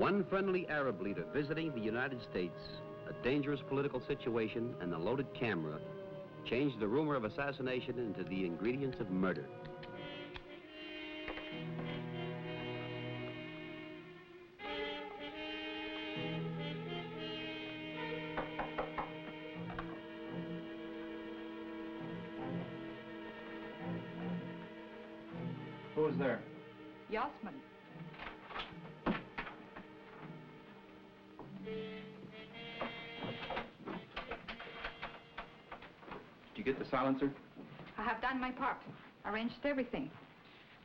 One friendly Arab leader visiting the United States, a dangerous political situation, and the loaded camera changed the rumor of assassination into the ingredients of murder. Who's there? Yasmin. Did you get the silencer? I have done my part. Arranged everything.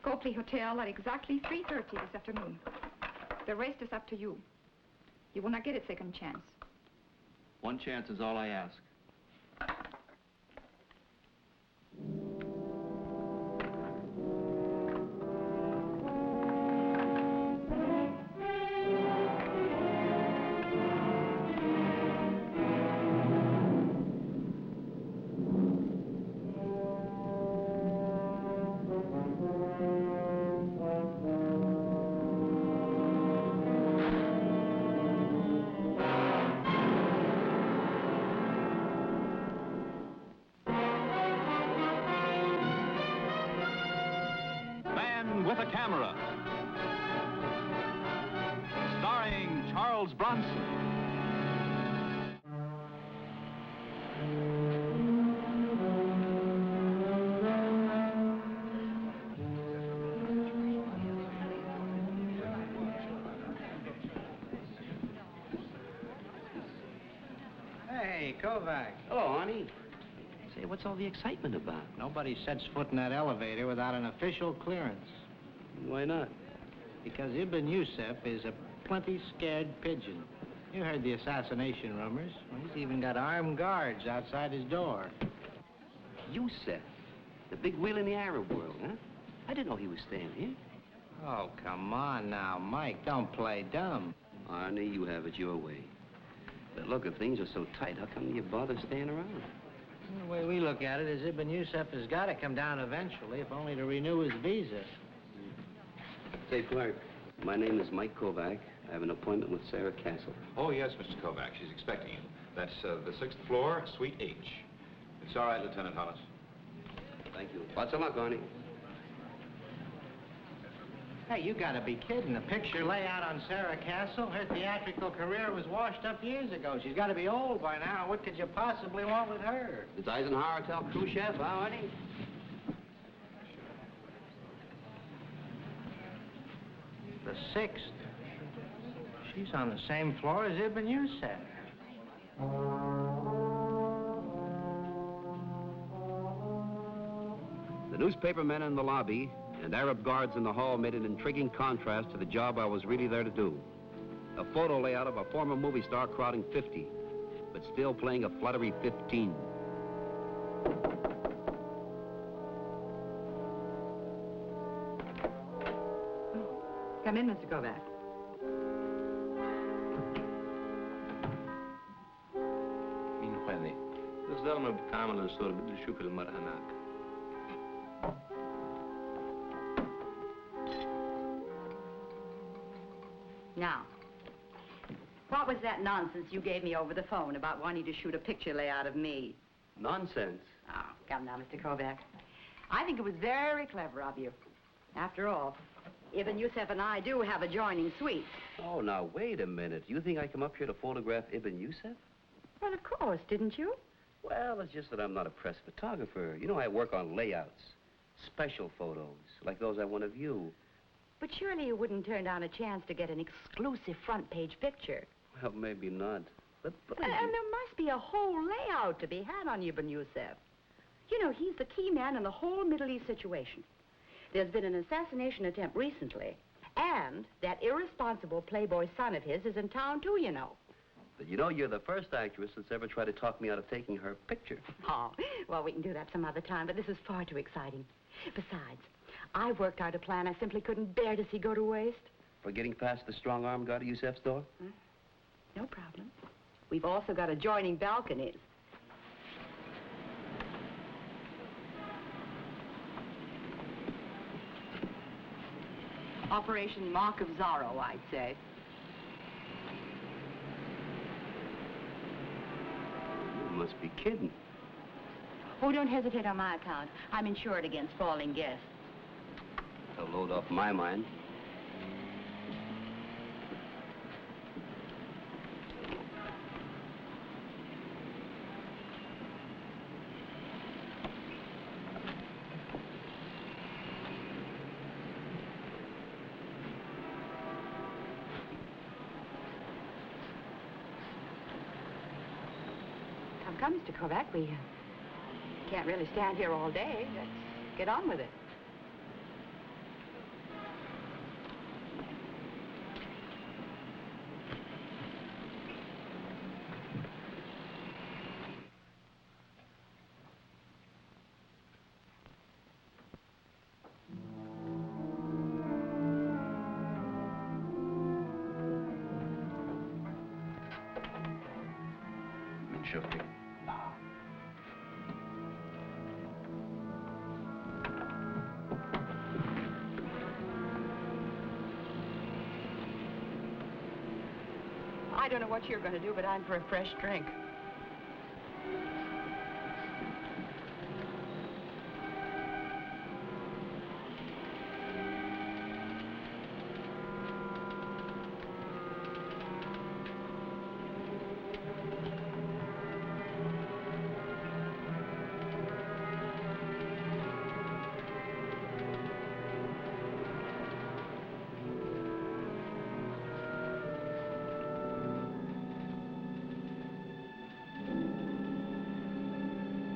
Copley Hotel at exactly 3:30 this afternoon. The rest is up to you. You will not get a second chance. One chance is all I ask. With a Camera, starring Charles Bronson. Hey, Kovac. Hello, Arnie. Say, what's all the excitement about? Nobody sets foot in that elevator without an official clearance. Why not? Because Ibn Yusuf is a plenty scared pigeon. You heard the assassination rumors. Well, he's even got armed guards outside his door. Yusuf, the big wheel in the Arab world, huh? I didn't know he was staying here. Oh, come on now, Mike. Don't play dumb. Arnie, you have it your way. But look, if things are so tight, how come you bother staying around? The way we look at it is Ibn Yusuf has got to come down eventually, if only to renew his visa. Say, Clark, my name is Mike Kovac. I have an appointment with Sarah Castle. Oh, yes, Mr. Kovac. She's expecting you. That's the 6th floor, Suite H. It's all right, Lieutenant Hollis. Thank you. Lots of luck, Arnie. Hey, you gotta be kidding. The picture layout on Sarah Castle, her theatrical career was washed up years ago. She's gotta be old by now. What could you possibly want with her? It's Eisenhower Hotel crew chef, huh, Arnie? The 6th. She's on the same floor as Ibn Yusuf. The newspaper men in the lobby and Arab guards in the hall made an intriguing contrast to the job I was really there to do. A photo layout of a former movie star crowding 50, but still playing a fluttery 15. Come in, Mr. Kovac. مين هذه؟ الزلمة بتعامل الصور بدي أشوف المرأة هناك. Now, what was that nonsense you gave me over the phone about wanting to shoot a picture layout of me? Nonsense. Oh, come now, Mr. Kovac. I think it was very clever of you. After all, Ibn Yusuf and I do have adjoining suites. Oh, now, wait a minute. You think I come up here to photograph Ibn Yusuf? Well, of course, didn't you? Well, it's just that I'm not a press photographer. You know, I work on layouts, special photos, like those I want of you. But surely you wouldn't turn down a chance to get an exclusive front-page picture. Well, maybe not. But And there must be a whole layout to be had on Ibn Yusuf. You know, he's the key man in the whole Middle East situation. There's been an assassination attempt recently, and that irresponsible playboy son of his is in town, too, you know. But you know, you're the first actress that's ever tried to talk me out of taking her picture. Oh, well, we can do that some other time, but this is far too exciting. Besides, I worked out a plan I simply couldn't bear to see go to waste. For getting past the strong-arm guard at Yusuf's door? No problem. We've also got adjoining balconies. Operation Mark of Zorro, I'd say. must be kidding. Oh, don't hesitate on my account. I'm insured against falling guests. A load off my mind. Come, Mr. Kovac, we can't really stand here all day. Let's get on with it. Shifty. I don't know what you're going to do, but I'm for a fresh drink.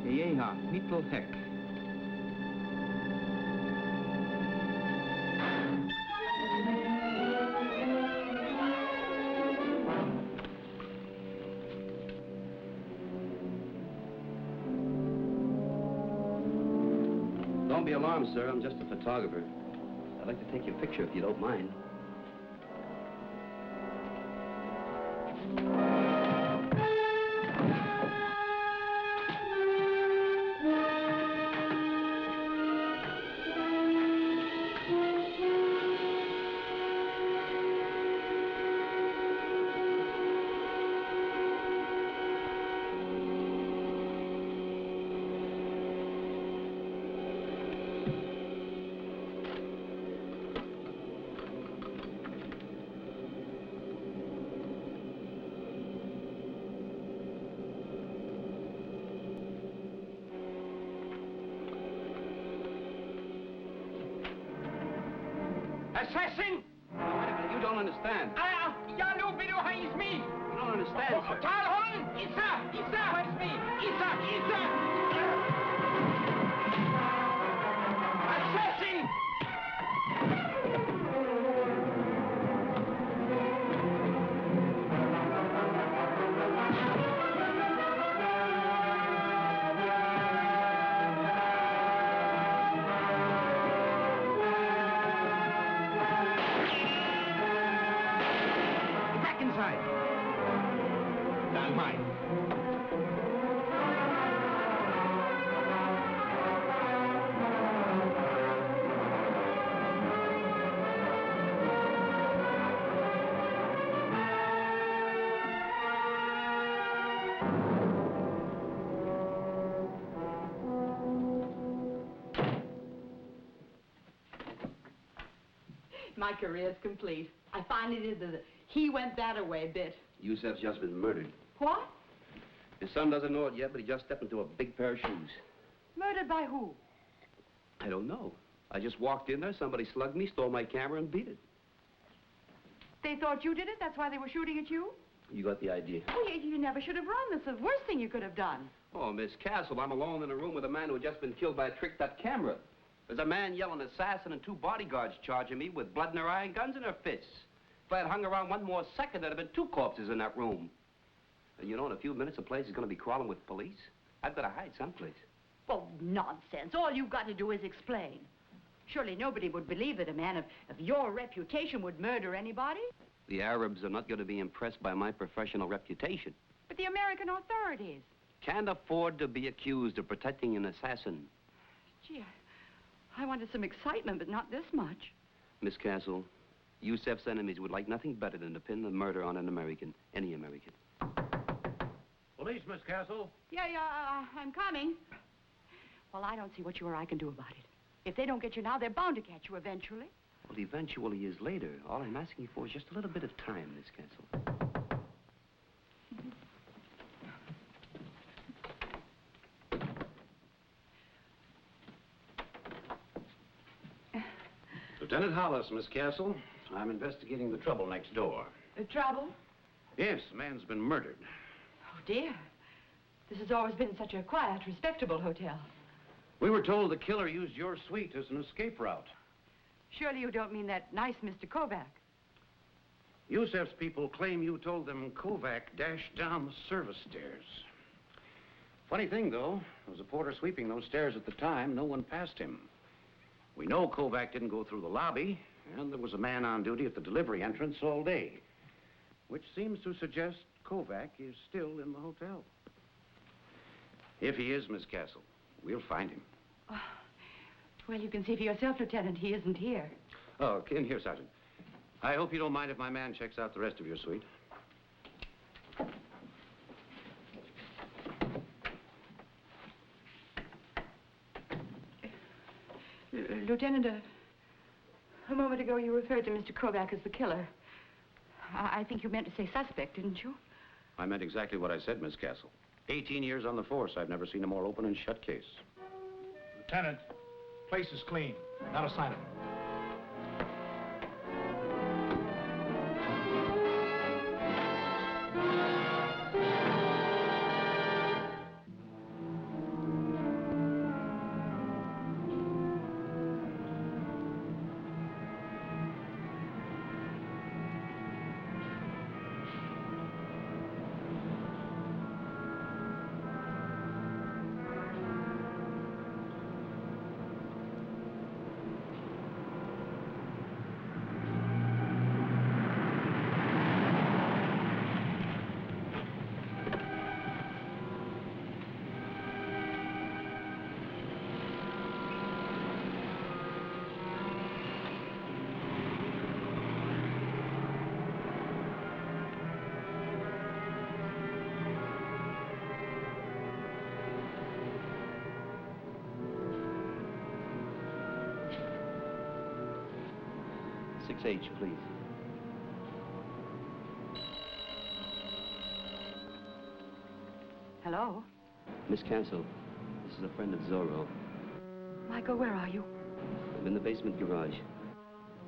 Yeha, Mittel Heck. Don't be alarmed, sir. I'm just a photographer. I'd like to take your picture if you don't mind. Assassin! Now, wait a minute. You don't understand. Jag nog vill du ha is me! You don't understand, sir. Tal honom! Isa! Where's me? Isa! Assassin! Not mine. My career's complete. I finally did the he went that-a-way bit. Yusef's just been murdered. What? His son doesn't know it yet, but he just stepped into a big pair of shoes. Murdered by who? I don't know. I just walked in there, somebody slugged me, stole my camera, and beat it. They thought you did it? That's why they were shooting at you? You got the idea. Oh, you never should have run. That's the worst thing you could have done. Oh, Miss Castle, I'm alone in a room with a man who had just been killed by a tricked-up camera. There's a man yelling assassin and 2 bodyguards charging me with blood in their eye and guns in their fists. If I had hung around one more second, there'd have been 2 corpses in that room. And you know, in a few minutes, the place is going to be crawling with police. I've got to hide someplace. Well, nonsense. All you've got to do is explain. Surely nobody would believe that a man of your reputation would murder anybody. The Arabs are not going to be impressed by my professional reputation. But the American authorities. Can't afford to be accused of protecting an assassin. Gee, I wanted some excitement, but not this much. Miss Castle, Yusef's enemies would like nothing better than to pin the murder on an American, any American. Police, Miss Castle. Yeah, I'm coming. Well, I don't see what you or I can do about it. If they don't get you now, they're bound to catch you eventually. Well, eventually is later. All I'm asking you for is just a little bit of time, Miss Castle. Lieutenant Hollis, Miss Castle. I'm investigating the trouble next door. Trouble? Yes, the man's been murdered. Oh, dear. This has always been such a quiet, respectable hotel. We were told the killer used your suite as an escape route. Surely you don't mean that nice Mr. Kovac. Yusef's people claim you told them Kovac dashed down the service stairs. Funny thing, though, there was a porter sweeping those stairs at the time. No one passed him. We know Kovac didn't go through the lobby, and there was a man on duty at the delivery entrance all day, which seems to suggest Kovac is still in the hotel. If he is, Miss Castle, we'll find him. Oh, well, you can see for yourself, Lieutenant, he isn't here. Oh, in here, Sergeant. I hope you don't mind if my man checks out the rest of your suite. Lieutenant, a moment ago you referred to Mr. Kovac as the killer. I think you meant to say suspect, didn't you? I meant exactly what I said, Miss Castle. 18 years on the force, I've never seen a more open and shut case. Lieutenant, place is clean. Not a sign of him. 6H, please. Hello? Miss Castle, this is a friend of Zorro. Michael, where are you? I'm in the basement garage.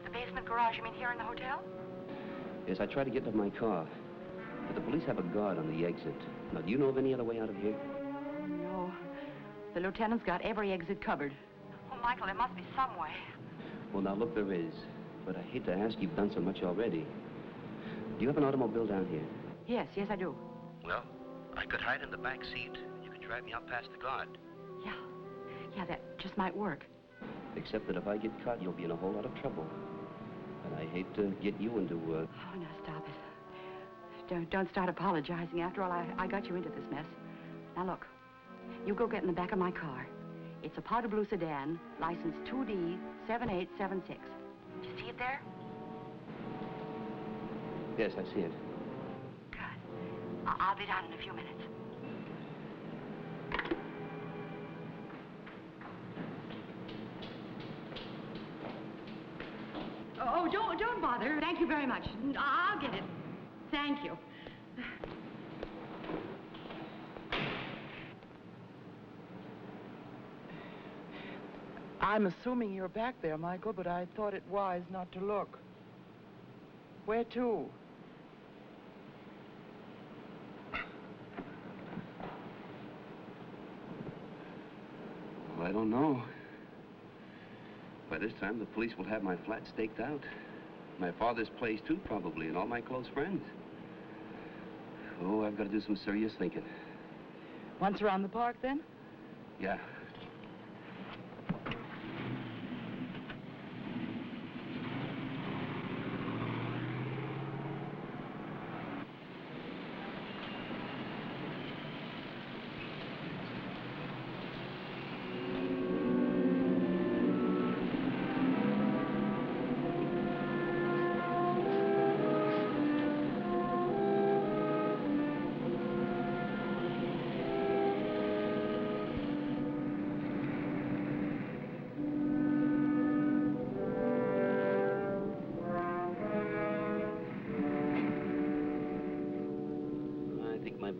The basement garage, you mean here in the hotel? Yes, I tried to get into my car, but the police have a guard on the exit. Now, do you know of any other way out of here? No. The lieutenant's got every exit covered. Oh, Michael, there must be some way. Well, now, look, there is. But I hate to ask, you've done so much already. Do you have an automobile down here? Yes, I do. Well, I could hide in the back seat. You could drive me out past the guard. Yeah, that just might work. Except that if I get caught, you'll be in a whole lot of trouble. And I hate to get you into, Oh, now stop it. Don't start apologizing. After all, I got you into this mess. Now, look. You go get in the back of my car. It's a powder blue sedan, license 2D7876. Do you see it there? Yes, I see it. Good. I'll be down in a few minutes. Oh, don't bother. Thank you very much. I'll get it. Thank you. I'm assuming you're back there, Michael, but I thought it wise not to look. Where to? Well, I don't know. By this time, the police will have my flat staked out. My father's place, too, probably, and all my close friends. Oh, I've got to do some serious thinking. Once around the park, then? Yeah.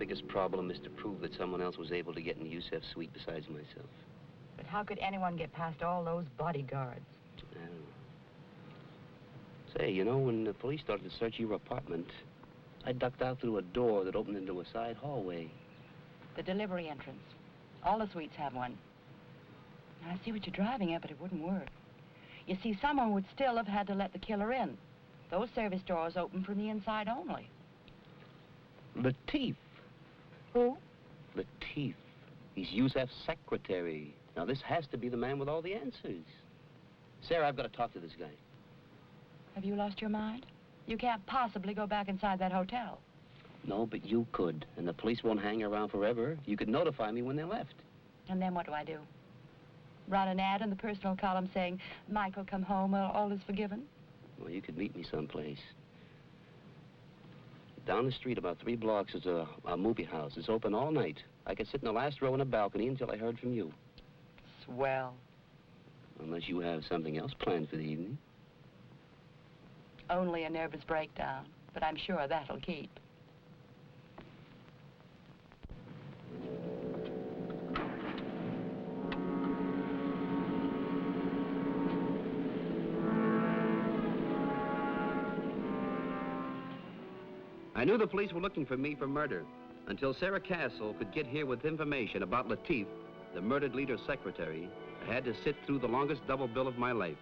biggest problem is to prove that someone else was able to get in Yusef's suite besides myself. But how could anyone get past all those bodyguards? I don't know. Say, you know, when the police started to search your apartment, I ducked out through a door that opened into a side hallway. The delivery entrance. All the suites have one. I see what you're driving at, but it wouldn't work. You see, someone would still have had to let the killer in. Those service doors open from the inside only. Latif. Who? Latif. He's Yusef's secretary. Now, this has to be the man with all the answers. Sarah, I've got to talk to this guy. Have you lost your mind? You can't possibly go back inside that hotel. No, but you could. And the police won't hang around forever. You could notify me when they left. And then what do I do? Run an ad in the personal column saying, Michael, come home, all is forgiven? Well, you could meet me someplace. Down the street, about 3 blocks, is a movie house. It's open all night. I could sit in the last row in a balcony until I heard from you. Swell. Unless you have something else planned for the evening. Only a nervous breakdown, but I'm sure that'll keep. I knew the police were looking for me for murder until Sarah Castle could get here with information about Latif, the murdered leader's secretary. I had to sit through the longest double bill of my life.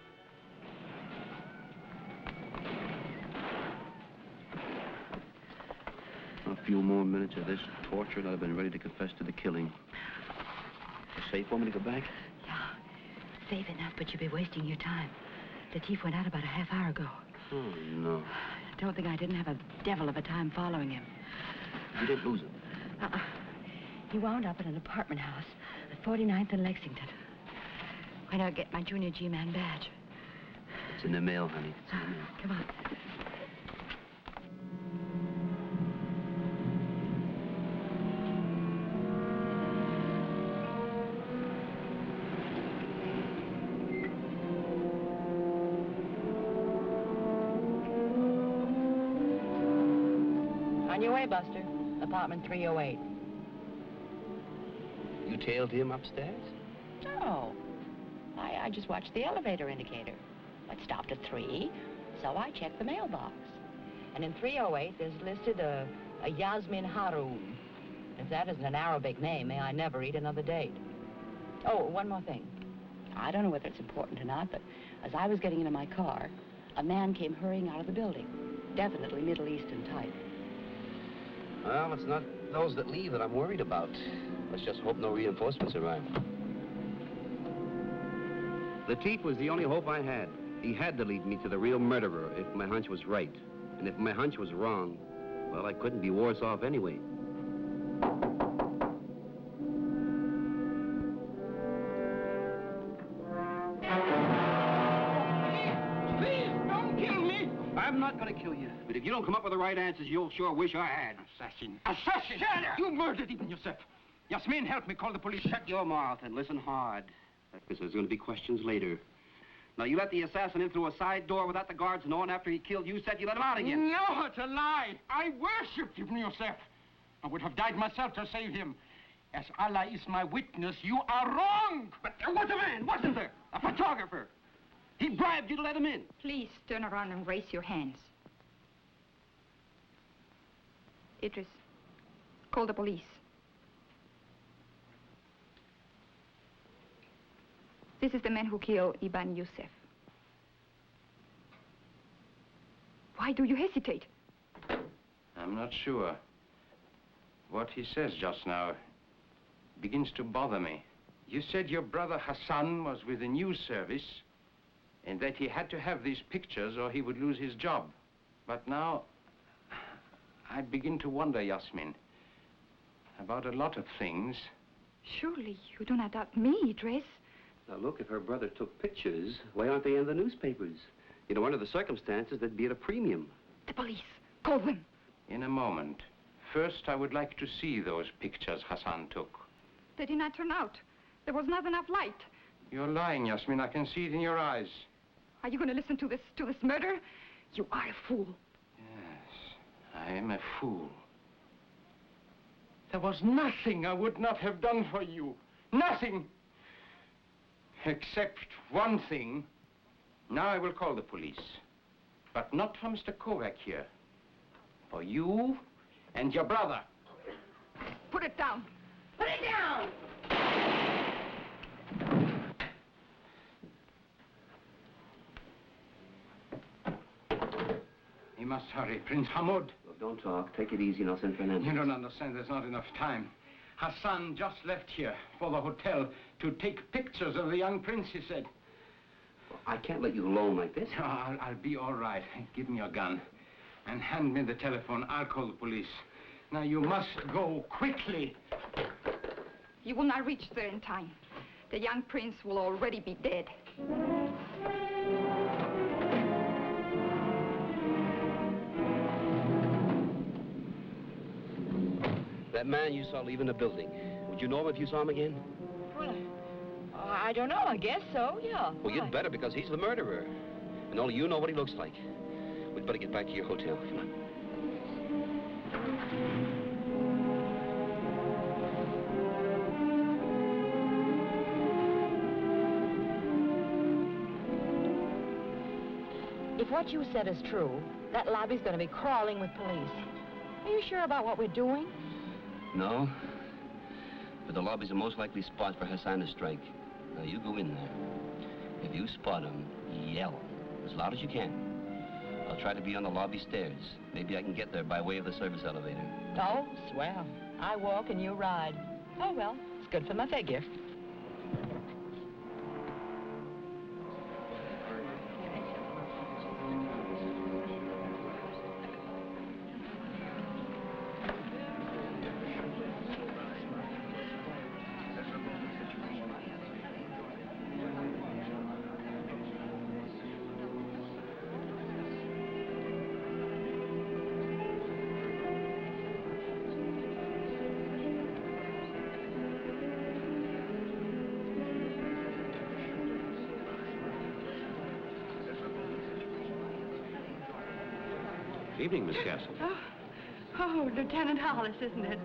A few more minutes of this torture and I'd have been ready to confess to the killing. Safe for me to go back? Yeah, safe enough, but you'll be wasting your time. Latif went out about a half hour ago. Oh, no. Don't think I didn't have a devil of a time following him. You didn't lose him? He wound up in an apartment house at 49th and Lexington. Why not get my junior G-Man badge? It's in the mail, honey. It's in the mail. Come on. On your way, Buster. Apartment 308. You tailed him upstairs? No. I just watched the elevator indicator. It stopped at 3, so I checked the mailbox. And in 308, there's listed a Yasmin Haroun. If that isn't an Arabic name, may I never eat another date. Oh, one more thing. I don't know whether it's important or not, but as I was getting into my car, a man came hurrying out of the building. Definitely Middle Eastern type. Well, it's not those that leave that I'm worried about. Let's just hope no reinforcements arrive. Latif was the only hope I had. He had to lead me to the real murderer if my hunch was right. And if my hunch was wrong, well, I couldn't be worse off anyway. Please, don't kill me! I'm not gonna kill you. But if you don't come up with the right answers, you'll sure wish I had. Assassin! Assassin! Shut up! You murdered even yourself. Yasmin, help me call the police. Shut your mouth and listen hard. Because there's going to be questions later. Now, you let the assassin in through a side door without the guards knowing after he killed you, said you let him out again. No, it's a lie. I worshipped Ibn Yusef. I would have died myself to save him. As Allah is my witness, you are wrong. But there was a man, wasn't there? A photographer. He bribed you to let him in. Please turn around and raise your hands. Idris, call the police. This is the man who killed Ibn Yusef. Why do you hesitate? I'm not sure. What he says just now begins to bother me. You said your brother Hassan was with the news service and that he had to have these pictures or he would lose his job. But now, I begin to wonder, Yasmin, about a lot of things. Surely you do not doubt me, Idris. Now, look, if her brother took pictures, why aren't they in the newspapers? You know, under the circumstances, they'd be at a premium. The police. Call them. In a moment. First, I would like to see those pictures Hassan took. They did not turn out. There was not enough light. You're lying, Yasmin. I can see it in your eyes. Are you going to listen to this murder? You are a fool. Yes, I am a fool. There was nothing I would not have done for you. Nothing. Except one thing. Now I will call the police. But not for Mr. Kovac here. For you and your brother. Put it down. Put it down! You must hurry, Prince Hamoud. Look, don't talk. Take it easy and I'll send Fernandez. You don't understand. There's not enough time. Hassan just left here for the hotel to take pictures of the young prince, he said. Well, I can't let you alone like this. No, I'll be all right. Give me your gun and hand me the telephone. I'll call the police. Now, you must go quickly. You will not reach there in time. The young prince will already be dead. That man you saw leaving the building, would you know him if you saw him again? Well, I don't know. I guess so, yeah. Well, you'd better, because he's the murderer. And only you know what he looks like. We'd better get back to your hotel. Come on. If what you said is true, that lobby's going to be crawling with police. Are you sure about what we're doing? No. But the lobby's the most likely spot for Hassan to strike. Now, you go in there. If you spot him, yell as loud as you can. I'll try to be on the lobby stairs. Maybe I can get there by way of the service elevator. Oh, swell. I walk and you ride. Oh, well, it's good for my figure. Evening, Miss Castle. Oh, Lieutenant Hollis, isn't it?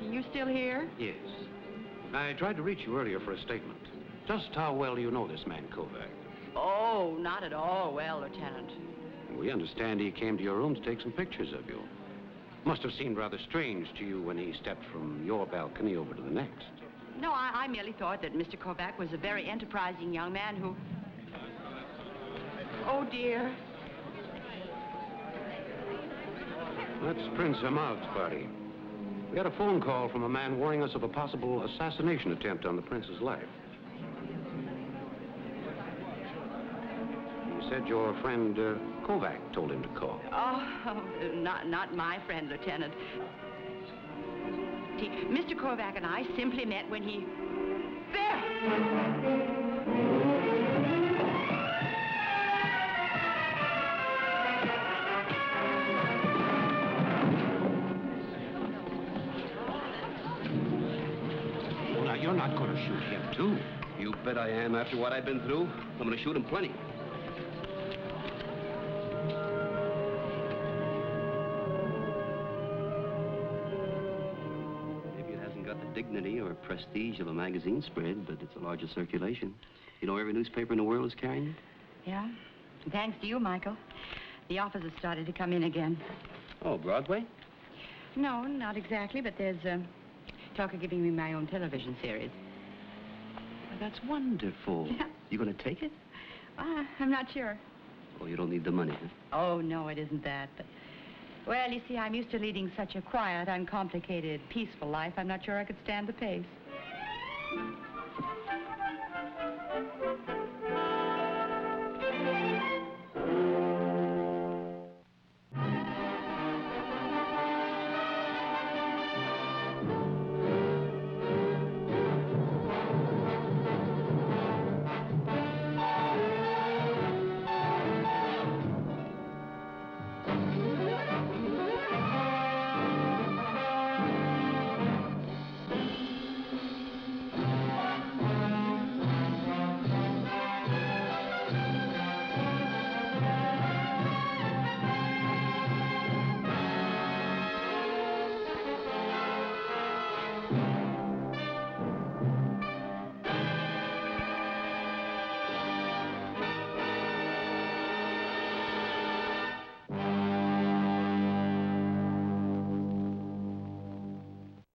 You still here? Yes. I tried to reach you earlier for a statement. Just how well do you know this man, Kovac? Oh, not at all well, Lieutenant. We understand he came to your room to take some pictures of you. Must have seemed rather strange to you when he stepped from your balcony over to the next. No, I merely thought that Mr. Kovac was a very enterprising young man who... Oh, dear. That's Prince Hamoud's party. We had a phone call from a man warning us of a possible assassination attempt on the prince's life. He said your friend Kovac told him to call. Oh, not my friend, Lieutenant. Mr. Kovac and I simply met when he... There! You're not going to shoot him, too. You bet I am. After what I've been through, I'm going to shoot him plenty. Maybe it hasn't got the dignity or prestige of a magazine spread, but it's a larger circulation. You know every newspaper in the world is carrying it? Yeah. Thanks to you, Michael. The offers have started to come in again. Oh, Broadway? No, not exactly, but there's talk of giving me my own television series. Well, that's wonderful. Yeah. You going to take it? I'm not sure. Oh, you don't need the money, huh? Oh, no, it isn't that. But, well, you see, I'm used to leading such a quiet, uncomplicated, peaceful life. I'm not sure I could stand the pace.